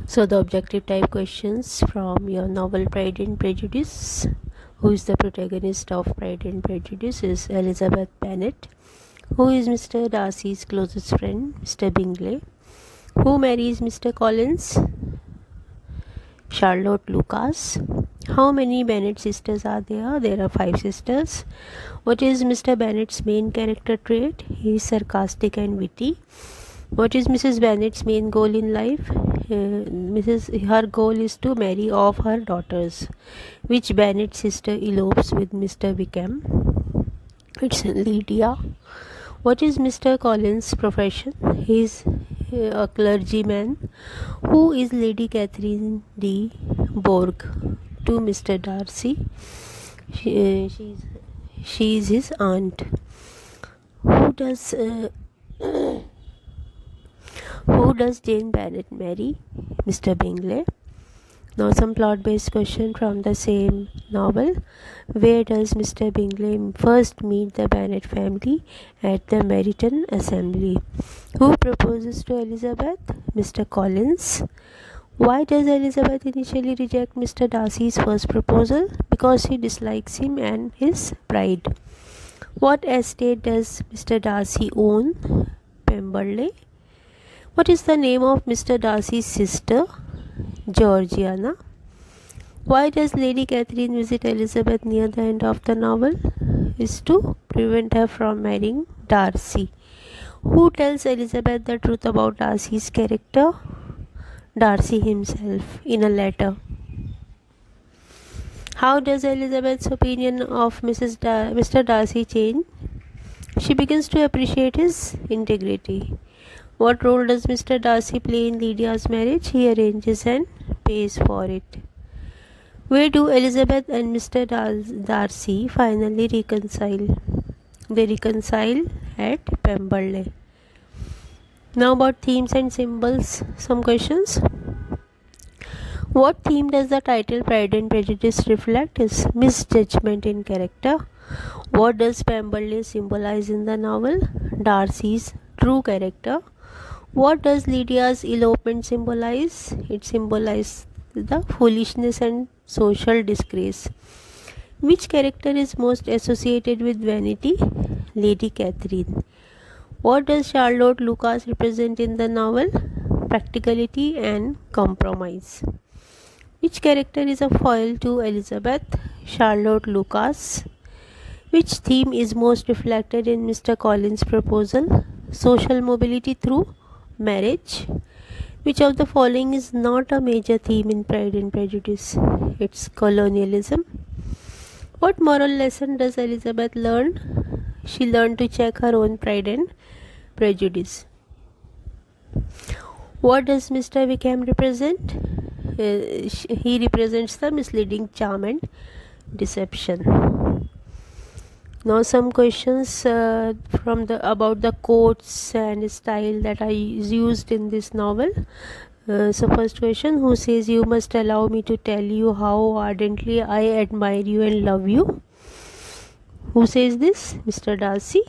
So the objective type questions from your novel Pride and Prejudice. Who is the protagonist of Pride and Prejudice is Elizabeth Bennet. Who is Mr. Darcy's closest friend? Mr. Bingley. Who marries Mr. Collins? Charlotte Lucas. How many Bennet sisters are there? There are 5 sisters. What is Mr. Bennet's main character trait? He is sarcastic and witty. What is Mrs. Bennet's main goal in life? Her goal is to marry off her daughters. Which Bennet sister elopes with Mr. Wickham? It's Lydia. What is Mr. Collins' profession? He is a clergyman. Who is Lady Catherine de Bourgh to Mr. Darcy? She is his aunt. Who does Jane Bennet marry? Mr. Bingley. Now some plot-based question from the same novel. Where does Mr. Bingley first meet the Bennet family? At the Meryton Assembly. Who proposes to Elizabeth? Mr. Collins. Why does Elizabeth initially reject Mr. Darcy's first proposal? Because she dislikes him and his pride. What estate does Mr. Darcy own? Pemberley. What is the name of Mr. Darcy's sister? Georgiana. Why does Lady Catherine visit Elizabeth near the end of the novel? Is to prevent her from marrying Darcy. Who tells Elizabeth the truth about Darcy's character? Darcy himself in a letter. How does Elizabeth's opinion of Mr. Darcy change? She begins to appreciate his integrity. What role does Mr. Darcy play in Lydia's marriage? He arranges and pays for it. Where do Elizabeth and Mr. Darcy finally reconcile? They reconcile at Pemberley. Now about themes and symbols, some questions. What theme does the title Pride and Prejudice reflect? Is misjudgment in character. What does Pemberley symbolize in the novel? Darcy's true character. What does Lydia's elopement symbolize? It symbolizes the foolishness and social disgrace. Which character is most associated with vanity? Lady Catherine. What does Charlotte Lucas represent in the novel? Practicality and compromise. Which character is a foil to Elizabeth? Charlotte Lucas. Which theme is most reflected in Mr. Collins' proposal? Social mobility through marriage. Which of the following is not a major theme in Pride and Prejudice? It's colonialism. What moral lesson does Elizabeth learn? She learned to check her own pride and prejudice. What does Mr. Wickham represent? He represents the misleading charm and deception. Now some questions about the quotes and style that is used in this novel. So first question, who says you must allow me to tell you how ardently I admire you and love you? Who says this? Mr. Darcy.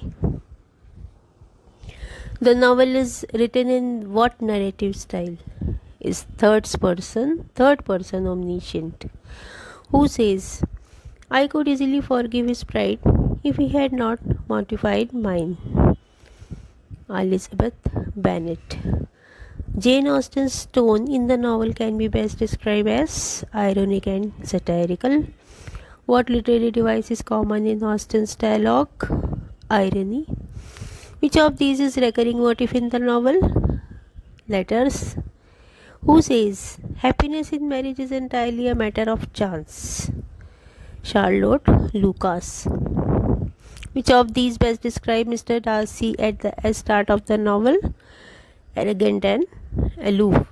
The novel is written in what narrative style? Is third person omniscient. Who says I could easily forgive his pride if he had not mortified mine? Elizabeth Bennet. Jane Austen's tone in the novel can be best described as ironic and satirical. What literary device is common in Austen's dialogue? Irony. Which of these is recurring motif in the novel? Letters. Who says happiness in marriage is entirely a matter of chance? Charlotte Lucas. Which of these best describe Mr. Darcy at the start of the novel? Arrogant and aloof.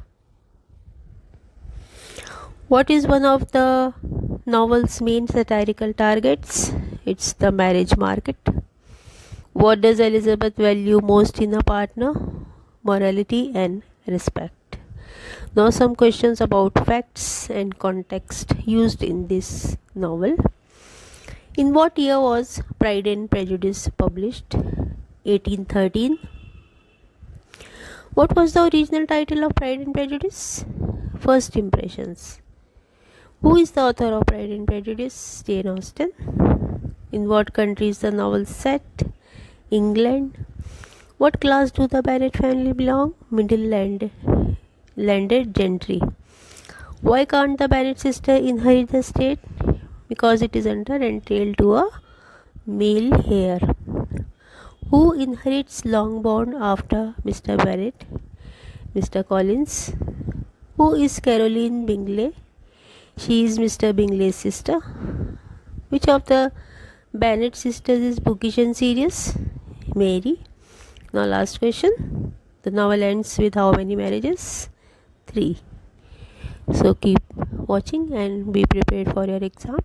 What is one of the novel's main satirical targets? It's the marriage market. What does Elizabeth value most in a partner? Morality and respect. Now some questions about facts and context used in this novel. In what year was Pride and Prejudice published? 1813. What was the original title of Pride and Prejudice? First impressions. Who is the author of Pride and Prejudice? Jane Austen. In what country is the novel set? England. What class do the Bennet family belong? Landed gentry. Why can't the Bennet sister inherit the estate? Because it is under entailed to a male heir. Who inherits Longbourn after Mr. Bennet? Mr. Collins. Who is Caroline Bingley? She is Mr. Bingley's sister. Which of the Bennet sisters is bookish and serious? Mary. Now last question. The novel ends with how many marriages? 3. So keep watching and be prepared for your exam.